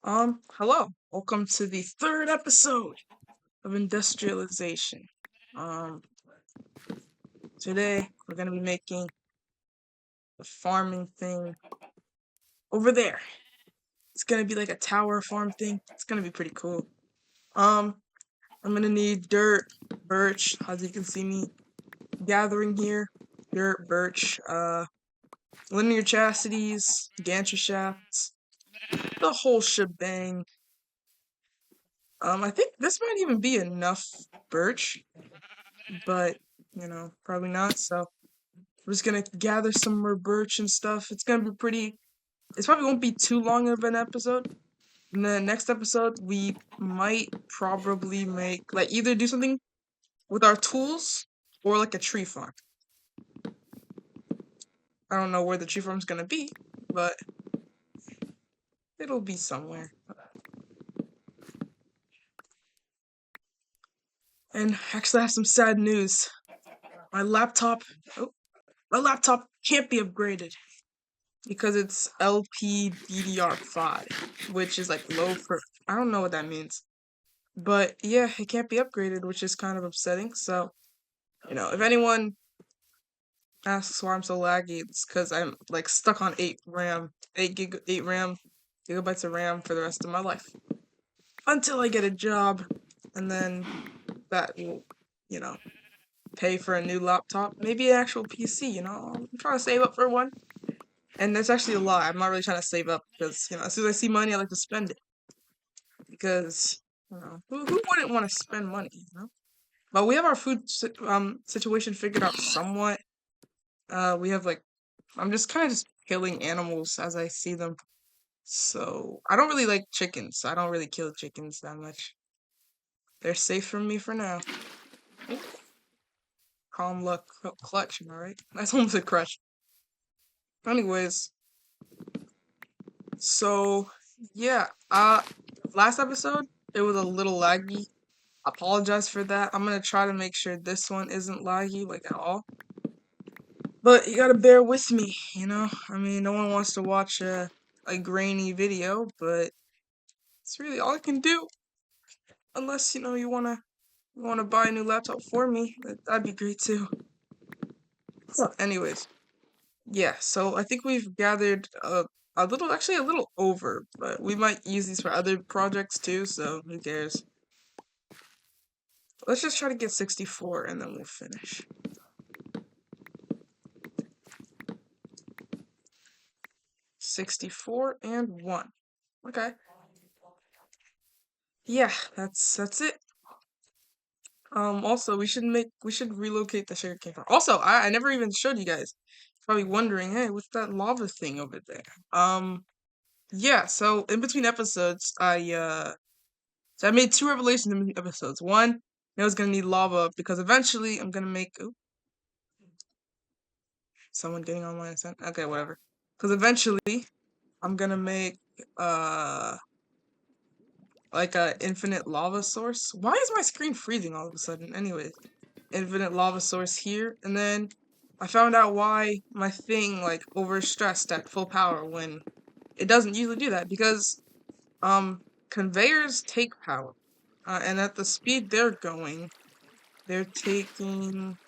Hello. Welcome to the third episode of Industrialization. Um, Today we're gonna be making the farming thing over there. It's gonna be like a tower farm thing. It's gonna be pretty cool. Um, I'm gonna need dirt, birch, as you can see me gathering here. Dirt, birch, linear chastities, gantry shafts, the whole shebang. I think this might even be enough birch, but probably not. So we're just gonna gather some more birch and stuff. It's gonna be pretty. It's probably won't be too long of an episode. In the next episode, we might probably make like either do something with our tools or like a tree farm. I don't know where the tree farm's gonna be, but it'll be somewhere. And actually, I have some sad news. My laptop, oh, my laptop can't be upgraded because it's LPDDR5, which is like low per. I don't know what that means. But yeah, it can't be upgraded, which is kind of upsetting. So, if anyone asks why I'm so laggy, it's because I'm like stuck on 8 RAM, gigabytes of RAM for the rest of my life. Until I get a job, and then that will, you know, pay for a new laptop. Maybe an actual PC, I'm trying to save up for one. And that's actually a lie. I'm not really trying to save up because, as soon as I see money, I like to spend it. Because, who wouldn't want to spend money? But we have our situation figured out somewhat. We have like I'm just kind of just killing animals as I see them. So I don't really like chickens. So I don't really kill chickens that much. They're safe from me for now. Calm luck clutch, am I right? That's almost a crush. Anyways, so yeah, last episode it was a little laggy. Apologize for that. I'm gonna try to make sure this one isn't laggy like at all. But you gotta bear with me. I mean, no one wants to watch a grainy video, but it's really all I can do. Unless, you wanna buy a new laptop for me, that'd be great too. So, anyways, yeah, so I think we've gathered actually a little over, but we might use these for other projects too, so who cares? Let's just try to get 64 and then we'll finish. 64 and 1. Okay. Yeah, that's it. Also, we should relocate the sugarcane farm. Also, I never even showed you guys. Probably wondering, hey, what's that lava thing over there? Yeah, so in between episodes, I made two revelations in between episodes. One, I was gonna need lava because eventually I'm gonna make someone getting online sent. Okay, whatever. Because eventually I'm gonna make uh like a infinite lava source. Why is my screen freezing all of a sudden? Anyways, infinite lava source here, and then I found out why my thing like overstressed at full power when it doesn't usually do that because conveyors take power, and at the speed they're going, they're taking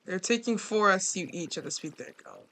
they're taking 4 SU each at the speed they're going.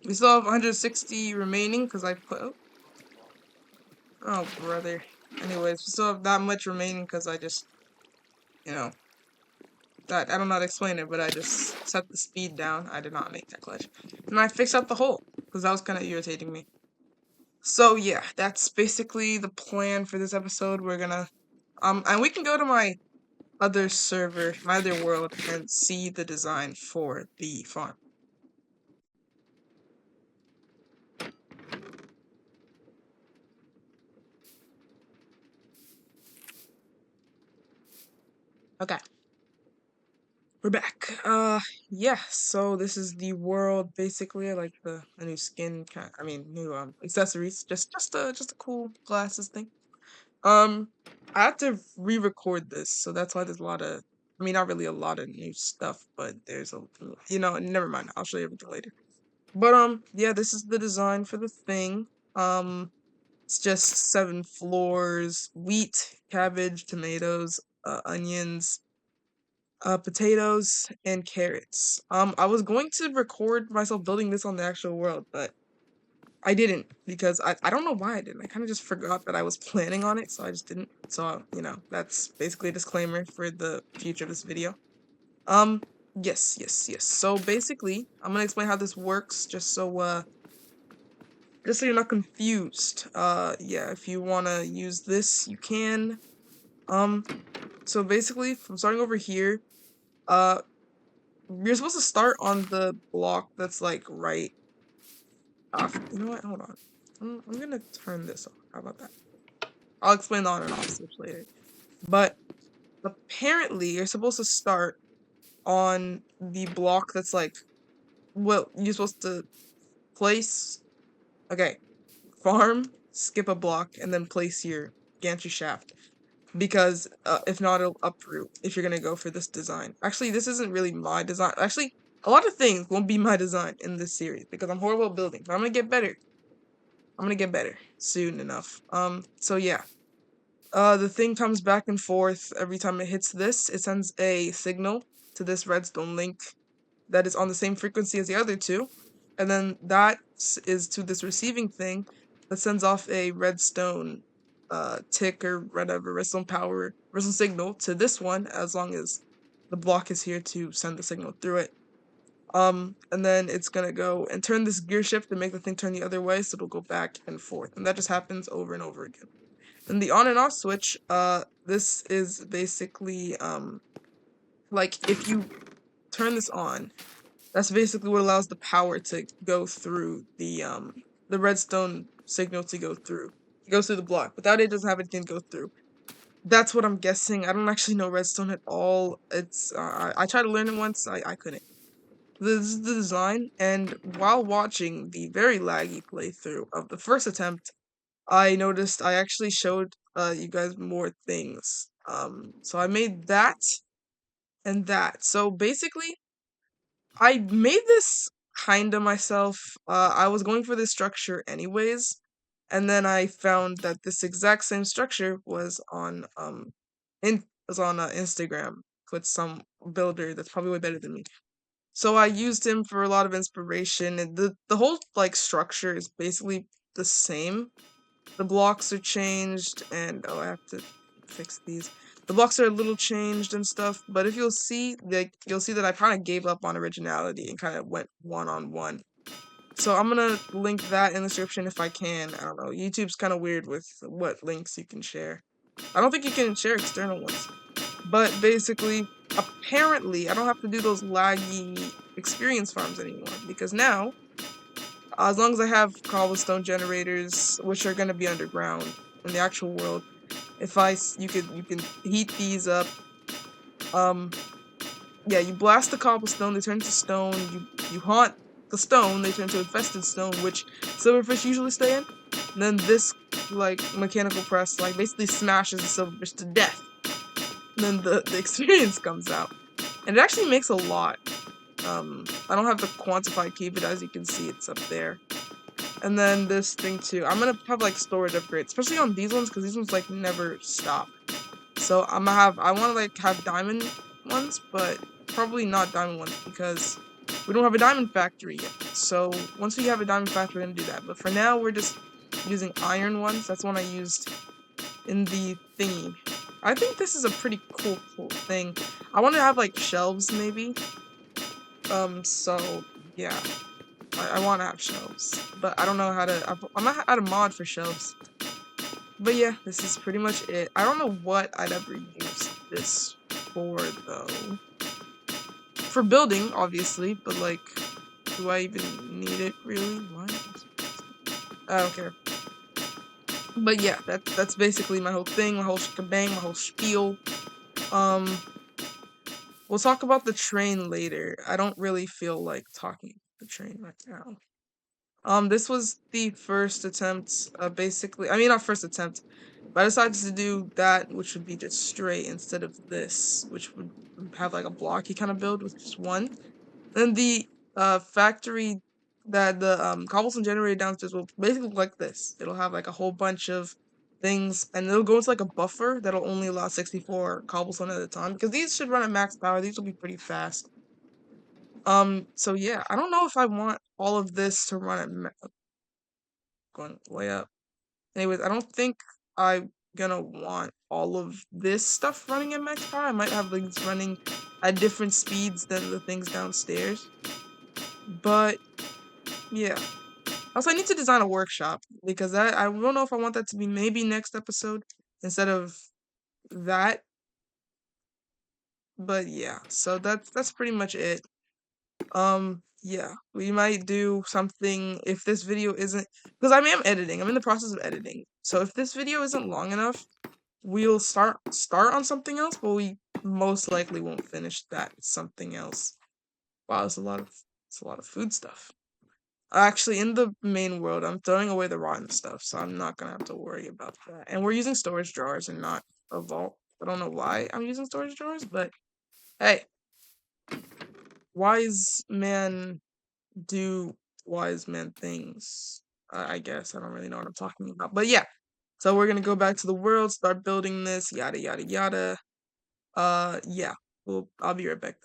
We still have 160 remaining because I put oh brother. Anyways, we still have that much remaining because I just you know that I don't know how to explain it, but I just set the speed down. I did not make that clutch. And I fixed up the hole, because that was kind of irritating me. So yeah, that's basically the plan for this episode. We're gonna and we can go to my other server, my other world, and see the design for the farm. Okay, we're back. Yeah, so this is the world basically. I like the new skin I mean new accessories. Just a cool glasses thing. Um, I have to re-record this, so that's why there's a lot of, I mean, not really a lot of new stuff, but there's never mind. I'll show you everything later. But yeah, this is the design for the thing. Um, it's just 7 floors: wheat, cabbage, tomatoes, onions, potatoes, and carrots. I was going to record myself building this on the actual world, but I didn't because I don't know why I didn't. I kind of just forgot that I was planning on it, so I just didn't. So, that's basically a disclaimer for the future of this video. Um, yes, yes, yes. So basically, I'm gonna explain how this works just so you're not confused. Yeah, if you wanna use this, you can. Um, so basically, from starting over here, uh, you're supposed to start on the block that's like right off. You know what? Hold on. I'm gonna turn this off. How about that? I'll explain the on and off switch later. But apparently, you're supposed to start on the block that's like, well, you're supposed to place. Okay, farm, skip a block, and then place your gantry shaft. Because if not, it'll uproot if you're gonna go for this design. Actually, this isn't really my design. Actually, a lot of things won't be my design in this series because I'm horrible at building. But I'm gonna get better. I'm gonna get better soon enough. So yeah. The thing comes back and forth every time it hits this. It sends a signal to this redstone link that is on the same frequency as the other two. And then that is to this receiving thing that sends off a redstone tick or whatever, redstone power, redstone signal to this one as long as the block is here to send the signal through it. And then it's gonna go and turn this gear shift and make the thing turn the other way, so it'll go back and forth. And that just happens over and over again. And the on and off switch, this is basically like if you turn this on, that's basically what allows the power to go through the redstone signal to go through. It goes through the block. Without it, it doesn't have anything to go through. That's what I'm guessing. I don't actually know redstone at all. It's I tried to learn it once. I couldn't. This is the design, and while watching the very laggy playthrough of the first attempt, I noticed I actually showed you guys more things. So I made that and that. So basically, I made this kinda myself. I was going for this structure anyways, and then I found that this exact same structure was on Instagram with some builder that's probably way better than me. So I used him for a lot of inspiration, and the whole like structure is basically the same. The blocks are changed, and oh, I have to fix these. The blocks are a little changed and stuff, but if you'll see, like, you'll see that I kind of gave up on originality and kind of went one on one. So I'm gonna link that in the description if I can. I don't know. YouTube's kind of weird with what links you can share. I don't think you can share external ones. But basically, apparently, I don't have to do those laggy experience farms anymore because now as long as I have cobblestone generators, which are gonna be underground in the actual world, if you can heat these up. Um, yeah, you blast the cobblestone, they turn to stone. You haunt the stone, they turn to infested stone, which silverfish usually stay in. And then this like mechanical press like basically smashes the silverfish to death. And then the experience comes out, and it actually makes a lot. I don't have the quantified key, but as you can see, it's up there. And then this thing too. I'm gonna have like storage upgrades, especially on these ones, because these ones like never stop. So I wanna like have diamond ones, but probably not diamond ones because we don't have a diamond factory yet. So once we have a diamond factory, we're gonna do that. But for now, we're just using iron ones. That's one I used in the thingy. I think this is a pretty cool thing. I want to have like shelves maybe. So yeah. I want to have shelves, but I don't know how to. I'm not how to mod for shelves. But yeah, this is pretty much it. I don't know what I'd ever use this for though. For building, obviously, but like, do I even need it really? Why? I don't care. But yeah, that's basically my whole thing, my whole shebang, my whole spiel. Um, we'll talk about the train later. I don't really feel like talking about the train right now. This was the first attempt, basically. I mean, not first attempt, but I decided to do that, which would be just straight instead of this, which would have like a blocky kind of build with just one. Then the factory that the cobblestone generator downstairs will basically look like this. It'll have like a whole bunch of things, and it'll go into like a buffer that'll only allow 64 cobblestone at a time, because these should run at max power. These will be pretty fast. So yeah, I don't know if I want all of this to run at going way up. Anyways, I don't think I'm gonna want all of this stuff running at max power. I might have things running at different speeds than the things downstairs. But yeah. Also, I need to design a workshop, because I don't know if I want that to be maybe next episode instead of that. But yeah, so that's pretty much it. Yeah, we might do something if this video isn't, because I am editing. I'm in the process of editing. So if this video isn't long enough, we'll start on something else, but we most likely won't finish that something else. Wow, it's a lot of food stuff. Actually, in the main world, I'm throwing away the rotten stuff, so I'm not gonna have to worry about that. And we're using storage drawers and not a vault. I don't know why I'm using storage drawers, but hey, wise man do wise man things. I guess I don't really know what I'm talking about, but yeah. So we're gonna go back to the world, start building this, yada yada yada. Yeah. I'll be right back.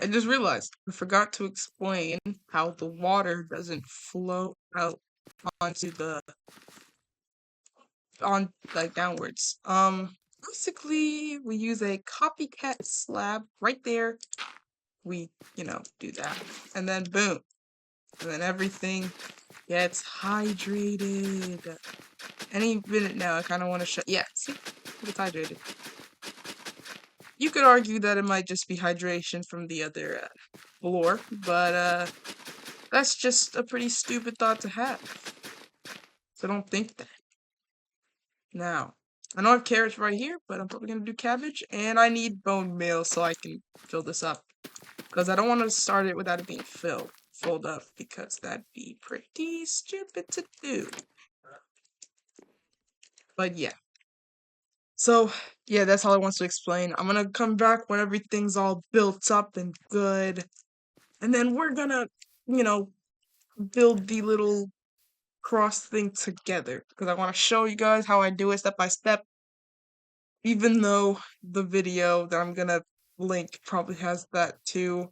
I just realized I forgot to explain how the water doesn't flow out onto the on like downwards. Basically we use a copycat slab right there. We, do that. And then boom. And then everything gets hydrated. Any minute now, I kind of want to yeah, see? It gets hydrated. You could argue that it might just be hydration from the other floor, but that's just a pretty stupid thought to have. So don't think that. Now, I know I have carrots right here, but I'm probably gonna do cabbage, and I need bone meal so I can fill this up. Because I don't want to start it without it being filled up, because that'd be pretty stupid to do. But yeah. So, yeah, that's all I want to explain. I'm gonna come back when everything's all built up and good. And then we're gonna, you know, build the little cross thing together. Because I want to show you guys how I do it step by step. Even though the video that I'm gonna link probably has that too.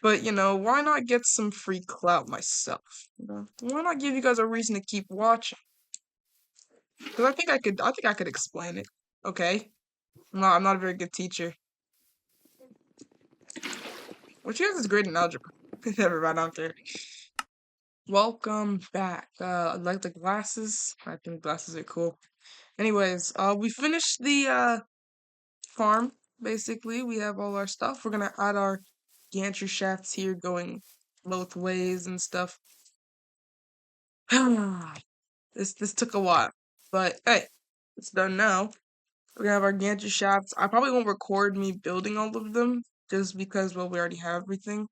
But, why not get some free clout myself? Why not give you guys a reason to keep watching? Because I think I could explain it. Okay? I'm not a very good teacher. Which you guys is great in algebra. Never mind, I don't care. Welcome back. I like the glasses. I think glasses are cool. Anyways, we finished the farm, basically. We have all our stuff. We're gonna add our gantry shafts here going both ways and stuff. This took a while. But hey, it's done now. We're gonna have our gantry shafts. I probably won't record me building all of them, just because, well, we already have everything.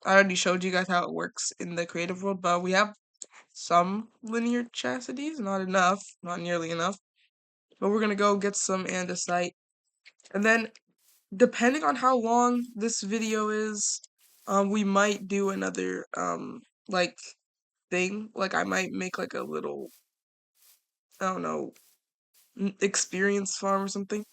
I already showed you guys how it works in the creative world, but we have some linear chastities, not enough, not nearly enough. But we're gonna go get some andesite. And then, depending on how long this video is, we might do another, like, thing. Like, I might make, like, a little, I don't know, experience farm or something.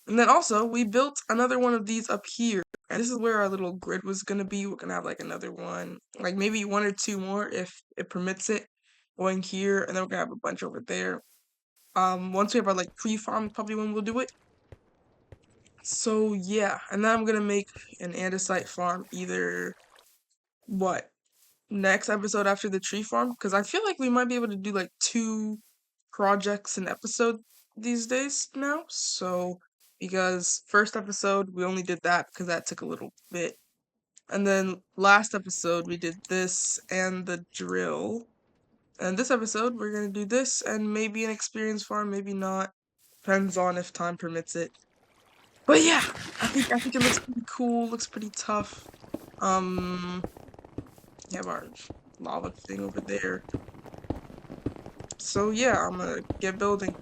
And then also, we built another one of these up here. And this is where our little grid was gonna be. We're gonna have like another one, like maybe one or two more if it permits it, going here, and then we're gonna have a bunch over there. Once we have our like tree farm, probably when we'll do it. So yeah, and then I'm gonna make an andesite farm either what next episode after the tree farm, because I feel like we might be able to do like 2 projects an episode these days now. So because first episode we only did that because that took a little bit. And then last episode we did this and the drill. And this episode we're gonna do this and maybe an experience farm, maybe not. Depends on if time permits it. But yeah, I think it looks pretty cool, looks pretty tough. We have our lava thing over there. So yeah, I'm gonna get building.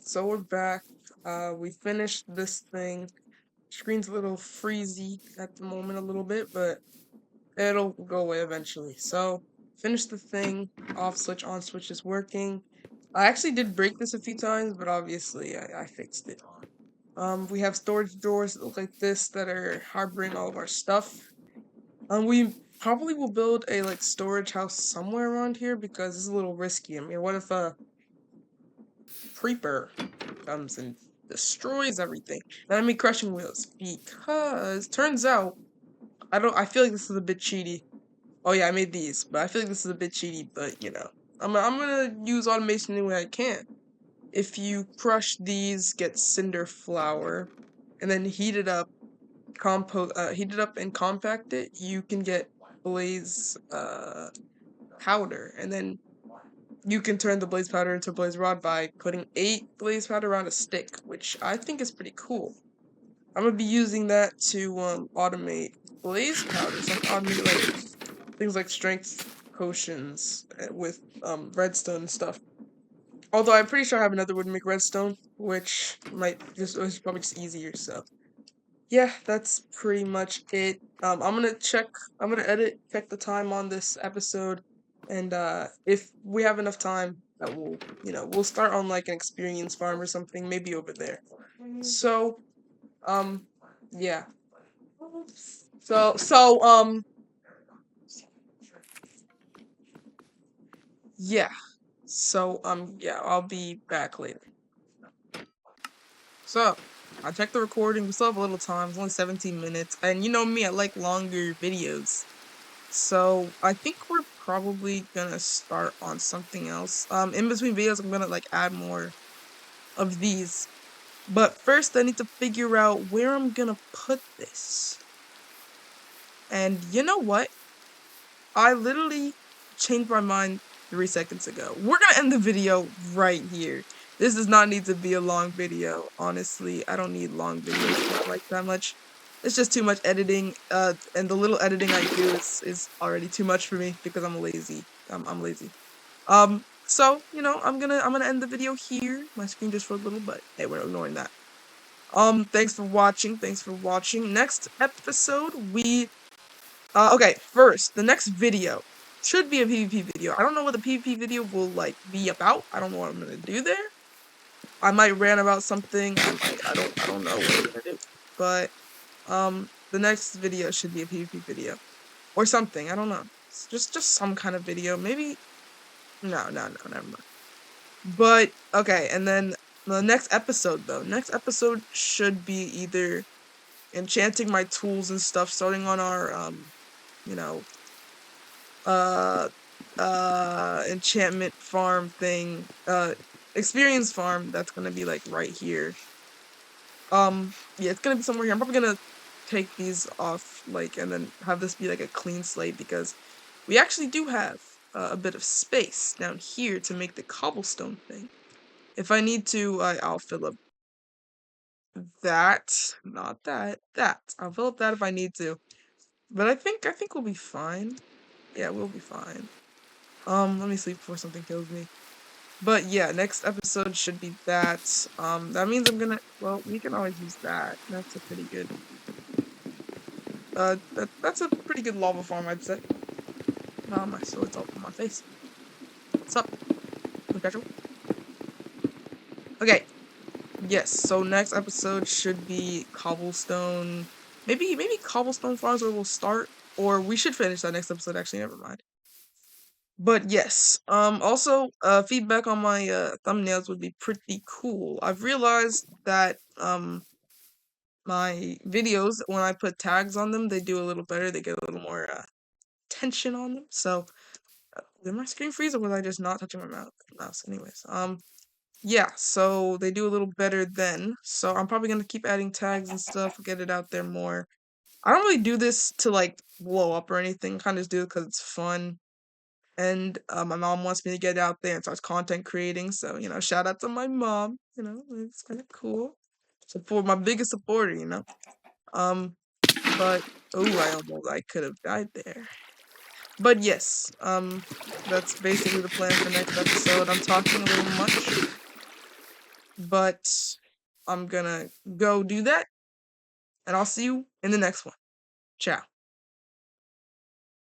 So we're back. We finished this thing. Screen's a little freezy at the moment, a little bit, but it'll go away eventually. So, finish the thing. Off switch, on switch is working. I actually did break this a few times, but obviously I fixed it. We have storage drawers that look like this that are harboring all of our stuff. We probably will build a like storage house somewhere around here because it's a little risky. I mean, what if a creeper comes and destroys everything? And I mean crushing wheels because turns out I feel like this is a bit cheaty. Oh yeah, I made these, but I feel like this is a bit cheaty. But you know, I'm gonna use automation any way I can. If you crush these, get cinder flour, and then heat it up and compact it, you can get blaze powder, and then you can turn the blaze powder into blaze rod by putting 8 blaze powder around a stick, which I think is pretty cool. I'm gonna be using that to automate blaze powder, so I can automate like things like strength potions with redstone and stuff. Although I'm pretty sure I have another way to make redstone, which is probably just easier. So yeah, that's pretty much it. I'm gonna edit, check the time on this episode, and if we have enough time, that we'll start on like an experience farm or something, maybe over there. So, um, yeah. So, yeah. Yeah, I'll be back later. So, I checked the recording. We still have a little time. It's only 17 minutes, and you know me, I like longer videos. So I think we're probably gonna start on something else. In between videos, I'm gonna like add more of these. But first, I need to figure out where I'm gonna put this. And you know what? I literally changed my mind 3 seconds ago. We're gonna end the video right here. This does not need to be a long video. Honestly, I don't need long videos like that much. It's just too much editing. And the little editing I do is already too much for me because I'm lazy. I'm lazy. So you know, I'm gonna end the video here. My screen just froze a little, but hey, we're ignoring that. Thanks for watching. Thanks for watching. Next episode, okay, first, the next video should be a PvP video. I don't know what the PvP video will, like, be about. I don't know what I'm gonna do there. I might rant about something. I don't know what I'm gonna do. But, the next video should be a PvP video. Or something, I don't know. It's just some kind of video. Maybe, no, never mind. But, okay, and then the next episode, though. Next episode should be either enchanting my tools and stuff, starting on our, you know, uh enchantment farm thing, experience farm that's gonna be like right here. Yeah, it's gonna be somewhere here. I'm probably gonna take these off, like, and then have this be like a clean slate because we actually do have a bit of space down here to make the cobblestone thing. If I need to, I'll fill up that, not that. I'll fill up that if I need to. But I think we'll be fine. Yeah, we'll be fine. Let me sleep before something kills me. But yeah, next episode should be that. That means well, we can always use that. That's a pretty good, that's a pretty good lava farm, I'd say. My sword's all on my face. What's up? Casual? Okay. Yes, so next episode should be cobblestone. Maybe cobblestone farms where we'll start. Or we should finish that next episode, actually, never mind. But yes, also, feedback on my, thumbnails would be pretty cool. I've realized that, my videos, when I put tags on them, they do a little better. They get a little more, tension on them. So, did my screen freeze or was I just not touching my mouse? Anyways, yeah, so they do a little better then. So I'm probably gonna keep adding tags and stuff, get it out there more. I don't really do this to, like, blow up or anything. Kind of just do it because it's fun. And my mom wants me to get out there and start content creating. So, you know, shout out to my mom. You know, it's kind of cool. Support my biggest supporter, you know. But I could have died there. But yes, that's basically the plan for next episode. I'm talking a little much, but I'm gonna go do that, and I'll see you in the next one. Ciao.